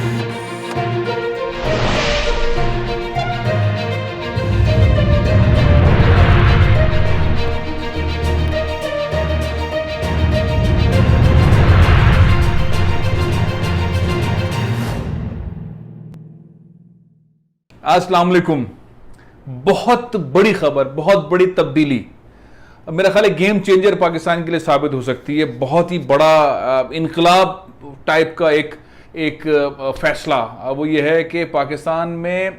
अस्सलाम वालेकुम। बहुत बड़ी खबर, बहुत बड़ी तब्दीली, मेरा ख्याल है गेम चेंजर पाकिस्तान के लिए साबित हो सकती है। बहुत ही बड़ा इनकलाब टाइप का एक फैसला वो ये है कि पाकिस्तान में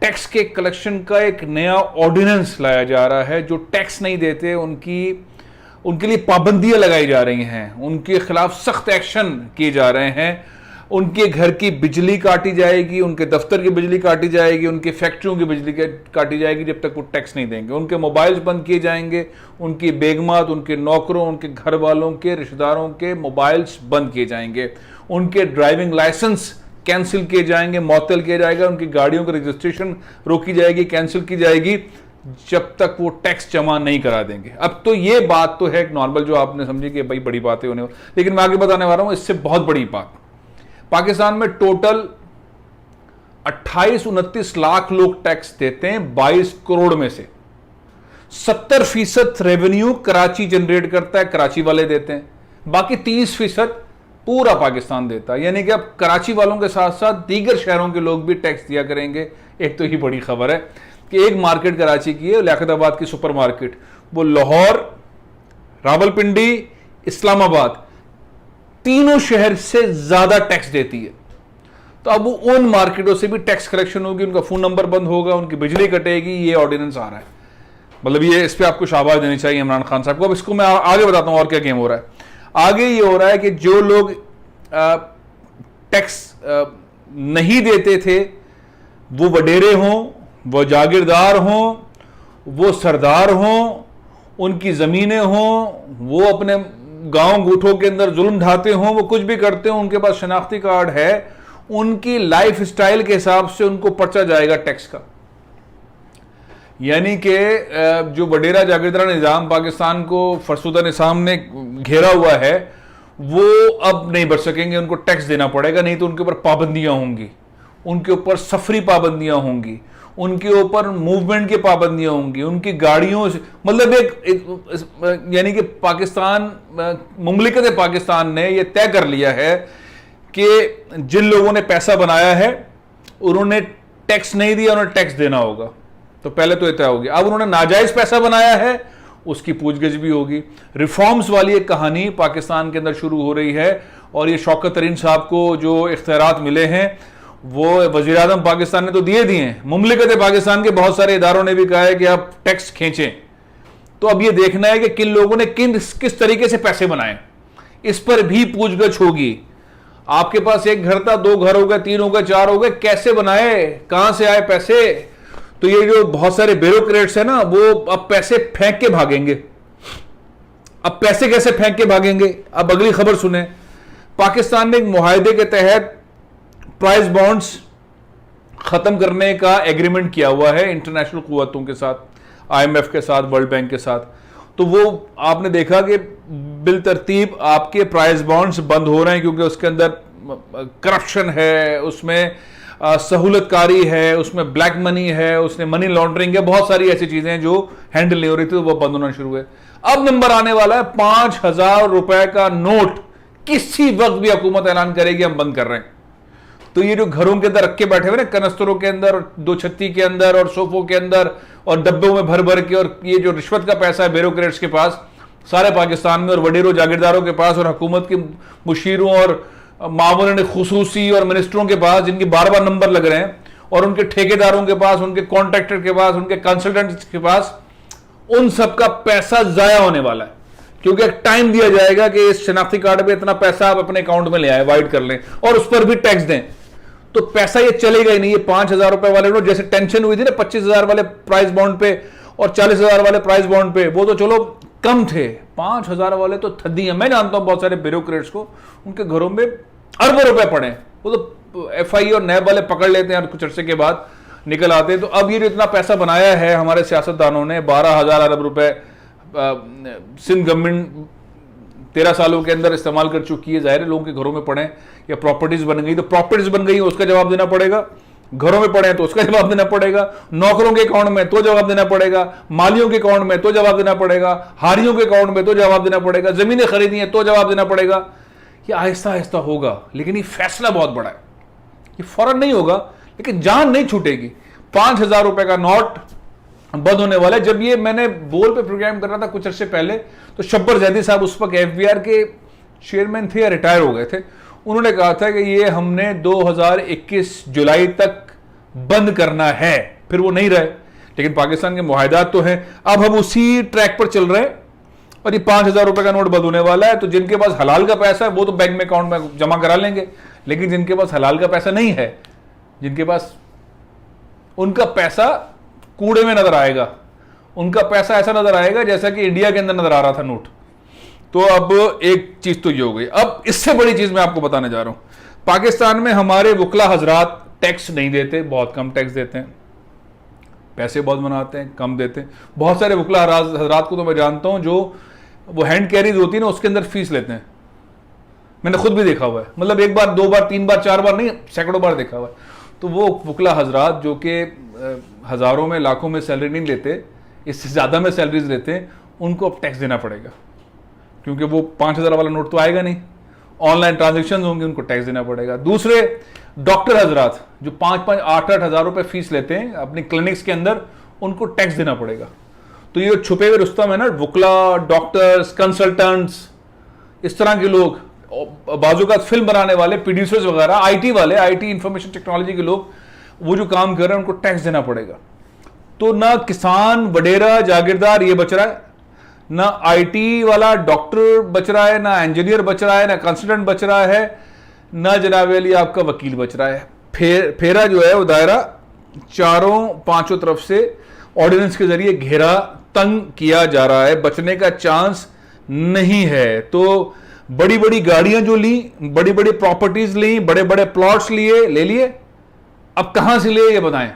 टैक्स के कलेक्शन का एक नया ऑर्डिनेंस लाया जा रहा है। जो टैक्स नहीं देते उनके लिए पाबंदियां लगाई जा रही हैं, उनके खिलाफ सख्त एक्शन किए जा रहे हैं। उनके घर की बिजली काटी जाएगी, उनके दफ्तर की बिजली काटी जाएगी, उनकी फैक्ट्रियों की बिजली काटी जाएगी जब तक वो टैक्स नहीं देंगे। उनके मोबाइल्स बंद किए जाएंगे, उनकी बेगमात, उनके नौकरों, उनके घर वालों के, रिश्तेदारों के मोबाइल्स बंद किए जाएंगे, उनके ड्राइविंग लाइसेंस कैंसिल किए जाएंगे, मअतल किया जाएगा, उनकी गाड़ियों की रजिस्ट्रेशन रोकी जाएगी, कैंसिल की जाएगी जब तक वो टैक्स जमा नहीं करा देंगे। अब तो ये बात तो है नॉर्मल, जो आपने समझी कि भाई बड़ी बातें होने, लेकिन मैं आगे बताने वाला हूं इससे बहुत बड़ी बात। पाकिस्तान में टोटल 28-29 लाख लोग टैक्स देते हैं। 22 करोड़ में से 70% रेवेन्यू कराची जनरेट करता है, कराची वाले देते हैं। बाकी 30% पूरा पाकिस्तान देता है। यानी कि अब कराची वालों के साथ साथ दीगर शहरों के लोग भी टैक्स दिया करेंगे। एक तो ही बड़ी खबर है कि एक मार्केट कराची की है, लियाकताबाद की सुपर मार्केट, वो लाहौर, रावलपिंडी, इस्लामाबाद, तीनों शहर से ज्यादा टैक्स देती है। तो अब वो उन मार्केटों से भी टैक्स कलेक्शन होगी, उनका फोन नंबर बंद होगा, उनकी बिजली कटेगी। ये ऑर्डिनेंस आ रहा है, मतलब ये इस पे आपको शाबाश देनी चाहिए इमरान खान साहब को। अब इसको मैं आगे बताता हूं और क्या गेम हो रहा है। आगे ये हो रहा है कि जो लोग टैक्स नहीं देते थे, वो वडेरे हों, वो जागीरदार हों, वो सरदार हों, उनकी जमीनें हों, वो अपने गांव गूठों के अंदर जुल्म ढाते हों, वो कुछ भी करते हो, उनके पास शनाख्ती कार्ड है, उनकी लाइफ स्टाइल के हिसाब से उनको पर्चा जाएगा टैक्स का। यानी कि जो वडेरा जागीरदार निजाम पाकिस्तान को फरसुदा निजाम ने घेरा हुआ है, वो अब नहीं बच सकेंगे, उनको टैक्स देना पड़ेगा। नहीं तो उनके ऊपर पाबंदियां होंगी, उनके ऊपर सफरी पाबंदियां होंगी, उनके ऊपर मूवमेंट की पाबंदियां होंगी, उनकी गाड़ियों से, मतलब एक यानी कि पाकिस्तान, मुमलिकत पाकिस्तान ने यह तय कर लिया है कि जिन लोगों ने पैसा बनाया है उन्होंने टैक्स नहीं दिया, उन्हें टैक्स देना होगा। तो पहले तो यह तय हो गया। अब उन्होंने नाजायज पैसा बनाया है, उसकी पूछगिछ भी होगी। रिफॉर्म्स वाली एक कहानी पाकिस्तान के अंदर शुरू हो रही है, और ये शौकत तरीन साहब को जो इख्तियारात मिले हैं वो वज़ीर आज़म पाकिस्तान ने तो दिए हैं, मुमलिकत पाकिस्तान के बहुत सारे इदारों ने भी कहा है कि आप टैक्स खींचें। तो अब ये देखना है कि किन लोगों ने किस तरीके से पैसे बनाए, इस पर भी पूछगछ होगी। आपके पास एक घर था, 2 घर हो गए, 3 हो गए, 4 हो गए, कैसे बनाए, कहां से आए पैसे? तो ये जो बहुत सारे ब्यूरोक्रेट्स है ना, वो अब पैसे फेंक के भागेंगे। अब पैसे कैसे फेंक के भागेंगे? अब अगली खबर सुने। पाकिस्तान ने एक मुआहदे के तहत प्राइस बॉन्ड्स खत्म करने का एग्रीमेंट किया हुआ है इंटरनेशनल कुव्वतों के साथ, IMF के साथ, वर्ल्ड बैंक के साथ। तो वो आपने देखा कि बिल तरतीब आपके प्राइस बॉन्ड्स बंद हो रहे हैं, क्योंकि उसके अंदर करप्शन है, उसमें सहूलतकारी है, उसमें ब्लैक मनी है, उसमें मनी लॉन्ड्रिंग है, बहुत सारी ऐसी चीजें जो हैंडल नहीं हो रही थी, तो वो बंद होना शुरू हुए। अब नंबर आने वाला है 5,000 रुपए का नोट किसी वक्त भी हुकूमत ऐलान करेगी हम बंद कर रहे हैं। तो ये जो घरों के अंदर रख के बैठे हुए ना, कनस्तरों के अंदर, 2 छत्ती के अंदर और सोफों के अंदर और डब्बों में भर भर के, और ये जो रिश्वत का पैसा है ब्यूरोक्रेट्स के पास सारे पाकिस्तान में, और वडेरों जागीरदारों के पास, और हुकूमत के मुशीरों और मामूलन खुसूसी और मिनिस्टरों के पास, जिनके बार नंबर लग रहे हैं, और उनके ठेकेदारों के पास, उनके कॉन्ट्रैक्टर के पास, उनके कंसल्टेंट्स के पास, उन सबका पैसा जाया होने वाला है। क्योंकि एक टाइम दिया जाएगा कि इस शनाख्ती कार्ड पे इतना पैसा आप अपने अकाउंट में ले आए, वाइड कर लें, और उस पर भी टैक्स दें। तो पैसा ये चलेगा ही नहीं। ये 5,000 रुपए वाले नोट, जैसे टेंशन हुई थी ना 25,000 वाले प्राइस बॉन्ड पे और 40,000 वाले प्राइस बॉन्ड पे, वो तो चलो कम थे, 5,000 वाले तो थद्दी हैं। मैं जानता हूं बहुत सारे ब्यूरोक्रेट्स को, उनके घरों में अरबों रुपए पड़े, वो तो FI और नैब वाले पकड़ लेते हैं और कुछ अरसे के बाद निकल आते हैं। तो अब ये जो इतना पैसा बनाया है हमारे सियासतदानों ने, 12,000 अरब रुपए सिंध गवर्नमेंट 13 सालों के अंदर इस्तेमाल कर चुकी है, जाहिर है लोगों के घरों में पड़े या प्रॉपर्टीज बन गई, तो प्रॉपर्टीज बन गई उसका जवाब देना पड़ेगा, घरों में पड़े तो उसका जवाब देना पड़ेगा, नौकरों के अकाउंट में तो जवाब देना पड़ेगा, मालियों के अकाउंट में तो जवाब देना पड़ेगा, हारियों के अकाउंट में तो जवाब देना पड़ेगा, जमीनें खरीदी हैं तो जवाब देना पड़ेगा। ये आहिस्ता आहिस्ता होगा, लेकिन ये फैसला बहुत बड़ा है, ये फौरन नहीं होगा, लेकिन जान नहीं छूटेगी। 5,000 रुपए का नोट बंद होने वाला है। जब ये मैंने बोल पे प्रोग्राम कर रहा था कुछ अर्से पहले, तो शब्बर जैदी साहब उस वक्त एफबीआर के चेयरमैन थे या रिटायर हो गए थे, उन्होंने कहा था कि ये हमने 2021 जुलाई तक बंद करना है, फिर वो नहीं रहे, लेकिन पाकिस्तान के मुआहदात तो हैं। अब हम उसी ट्रैक पर चल रहे हैं और ये 5,000 रुपए का नोट बंद होने वाला है। तो जिनके पास हलाल का पैसा है वो तो बैंक में अकाउंट में जमा करा लेंगे, लेकिन जिनके पास हलाल का पैसा नहीं है, जिनके पास, उनका पैसा कूड़े में नजर आएगा, उनका पैसा ऐसा नजर आएगा जैसा कि इंडिया के अंदर नजर आ रहा था नोट। तो अब एक चीज तो ये हो गई। अब इससे बड़ी चीज मैं आपको बताने जा रहा हूं। पाकिस्तान में हमारे वकला हजरात टैक्स नहीं देते, बहुत कम टैक्स देते हैं, पैसे बहुत बनाते हैं, कम देते हैं। बहुत सारे वकला हजरात को तो मैं जानता हूं जो वो हैंड कैरीज होती है ना, उसके अंदर फीस लेते हैं। मैंने खुद भी देखा हुआ है, मतलब एक बार, दो बार, तीन बार, चार बार नहीं, सैकड़ों बार देखा हुआ है। तो वो वकला हजरात जो कि हजारों में, लाखों में सैलरी नहीं लेते, इससे ज्यादा में सैलरीज लेते हैं, उनको अब टैक्स देना पड़ेगा, क्योंकि वो 5,000 वाला नोट तो आएगा नहीं, ऑनलाइन ट्रांजेक्शन होंगे, उनको टैक्स देना पड़ेगा। दूसरे डॉक्टर हजरात जो 5-5, 8-8 हज़ार रुपए फीस लेते हैं अपनी क्लिनिक्स के अंदर, उनको टैक्स देना पड़ेगा। तो ये छुपे हुए रुस्तम है ना, वकला, डॉक्टर्स, कंसल्टेंट्स, इस तरह के लोग, बाजू का फिल्म बनाने वाले, प्रोड्यूसर्स वगैरह, आईटी वाले, आईटी इंफॉर्मेशन टेक्नोलॉजी के लोग, वो जो काम कर रहे हैं उनको टैक्स देना पड़ेगा। तो ना किसान, वडेरा, जागीरदार ये बच रहा है, ना आईटी वाला डॉक्टर बच रहा है, ना इंजीनियर बच रहा है, ना कंसल्टेंट बच रहा है, ना जनाब अली आपका वकील बच रहा है। फेरा जो है वो दायरा चारों पांचों तरफ से ऑर्डिनेंस के जरिए घेरा, तंग किया जा रहा है, बचने का चांस नहीं है। तो बड़ी बड़ी गाड़ियां जो ली, बड़ी बड़ी प्रॉपर्टीज ली, बड़े बड़े प्लॉट्स लिए, ले लिए, अब कहां से लिए ये बताएं।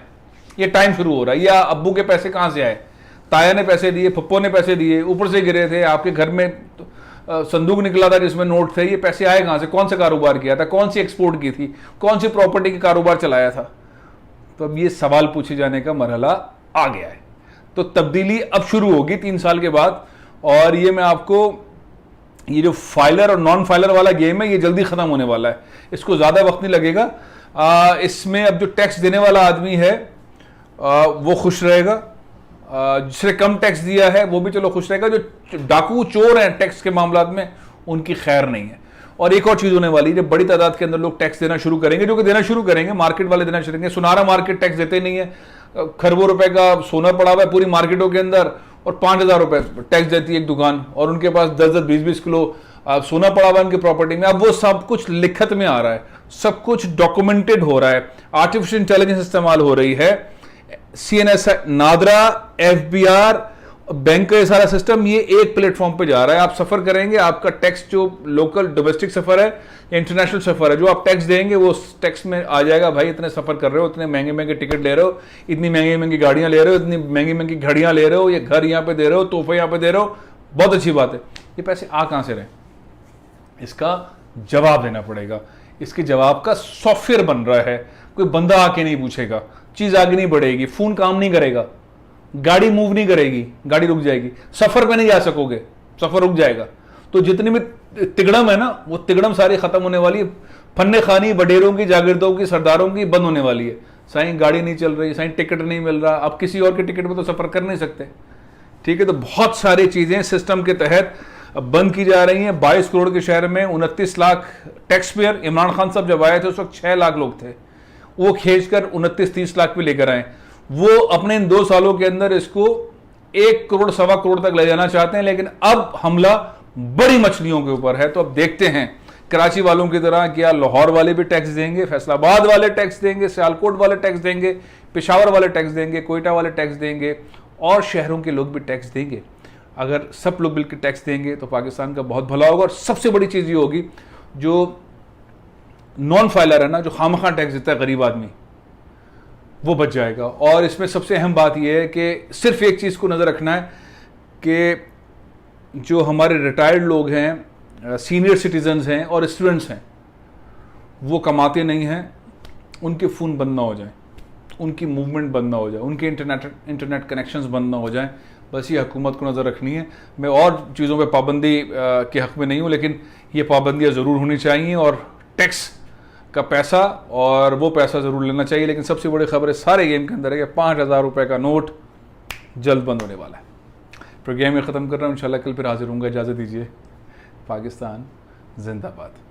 ये टाइम शुरू हो रहा है, या अब्बू के पैसे कहां से आए, ताया ने पैसे दिए, पप्पो ने पैसे दिए, ऊपर से गिरे थे, आपके घर में संदूक निकला था जिसमें नोट थे, ये पैसे आए कहां से, कौन सा कारोबार किया था, कौन सी एक्सपोर्ट की थी, कौन सी प्रॉपर्टी का कारोबार चलाया था। तो अब ये सवाल पूछे जाने का मरहला आ गया है। तो तब्दीली अब शुरू होगी 3 साल के बाद, और ये मैं आपको, ये जो फाइलर और नॉन फाइलर वाला गेम है ये जल्दी खत्म होने वाला है, इसको ज्यादा वक्त नहीं लगेगा। इसमें अब जो टैक्स देने वाला आदमी है वो खुश रहेगा, जिसने कम टैक्स दिया है वो भी चलो खुश रहेगा, जो डाकू चोर हैं टैक्स के मामलात में उनकी खैर नहीं है। और एक और चीज होने वाली है, जब बड़ी तादाद के अंदर लोग टैक्स देना शुरू करेंगे, जो कि देना शुरू करेंगे, मार्केट वाले देना शुरू करेंगे। सुनारा मार्केट टैक्स देते नहीं है, खरबों रुपए का सोना पड़ा हुआ है पूरी मार्केटों के अंदर, और 5,000 रुपए टैक्स देती है एक दुकान, और उनके पास 10-10, 20-20 किलो सोना पड़ा हुआ है उनकी प्रॉपर्टी में। अब वो सब कुछ लिखत में आ रहा है, सब कुछ डॉक्यूमेंटेड हो रहा है, आर्टिफिशियल इंटेलिजेंस इस्तेमाल हो रही है, CNS, नादरा, FBR, बैंक का ये सारा सिस्टम, ये एक प्लेटफॉर्म पे जा रहा है। आप सफर करेंगे, आपका टैक्स जो लोकल डोमेस्टिक सफर है या इंटरनेशनल सफर है, जो आप टैक्स देंगे वो टैक्स में आ जाएगा, भाई इतने सफर कर रहे हो, इतने महंगे महंगे टिकट ले रहे हो, इतनी महंगी महंगी गाड़ियां ले रहे हो, इतनी महंगी महंगी घड़ियां ले रहे हो, ये घर यहाँ पे दे रहे हो, तोहफे यहाँ पे दे रहे हो, बहुत अच्छी बात है। ये पैसे आ कहां से रहे, इसका जवाब देना पड़ेगा। इसके जवाब का सॉफ्टवेयर बन रहा है, कोई बंदा आके नहीं पूछेगा, चीज आगे नहीं बढ़ेगी, फोन काम नहीं करेगा, गाड़ी मूव नहीं करेगी, गाड़ी रुक जाएगी, सफर पे नहीं जा सकोगे, सफर रुक जाएगा। तो जितनी भी तिगड़म है ना, वो तिगड़म सारी खत्म होने वाली है। फन्ने खानी वडेरों की, जागीरदारों की, सरदारों की बंद होने वाली है। साईं गाड़ी नहीं चल रही, साईं टिकट नहीं मिल रहा, आप किसी और के टिकट में तो सफर कर नहीं सकते, ठीक है। तो बहुत सारी चीजें सिस्टम के तहत बंद की जा रही हैं। 22 करोड़ के शहर में 29 लाख टैक्स पेयर, इमरान खान साहब जब आए थे उस वक्त 6 लाख लोग थे, वो खींचकर 29-30 लाख पे लेकर आए। वो अपने इन 2 सालों के अंदर इसको 1 करोड़, 1.25 करोड़ तक ले जाना चाहते हैं, लेकिन अब हमला बड़ी मछलियों के ऊपर है। तो अब देखते हैं कराची वालों की तरह क्या लाहौर वाले भी टैक्स देंगे, फैसलाबाद वाले टैक्स देंगे, सियालकोट वाले टैक्स देंगे, पेशावर वाले टैक्स देंगे, कोयटा वाले टैक्स देंगे, और शहरों के लोग भी टैक्स देंगे। अगर सब लोग मिलकर टैक्स देंगे तो पाकिस्तान का बहुत भला होगा। और सबसे बड़ी चीज ये होगी, जो नॉन फाइलर है ना, जो खामखा टैक्स देता है गरीब आदमी, वो बच जाएगा। और इसमें सबसे अहम बात यह है कि सिर्फ एक चीज को नजर रखना है कि जो हमारे रिटायर्ड लोग हैं सीनियर सिटीजन्स हैं और स्टूडेंट्स हैं, वो कमाते नहीं हैं, उनके फ़ोन बंद ना हो जाए, उनकी मूवमेंट बंद ना हो जाए, उनके इंटरनेट कनेक्शंस बंद ना हो जाएं। बस ये हुकूमत को नज़र रखनी है। मैं और चीज़ों पे पाबंदी के हक़ में नहीं हूँ, लेकिन ये पाबंदियाँ ज़रूर होनी चाहिए और टैक्स का पैसा और वो पैसा ज़रूर लेना चाहिए। लेकिन सबसे बड़ी खबर है सारे गेम के अंदर है कि 5,000 रुपये का नोट जल्द बंद होने वाला है। प्रोग्राम में ख़त्म कर रहा हूँ, इंशाल्लाह कल फिर हाजिर होऊंगा। इजाज़त दीजिए। पाकिस्तान जिंदाबाद।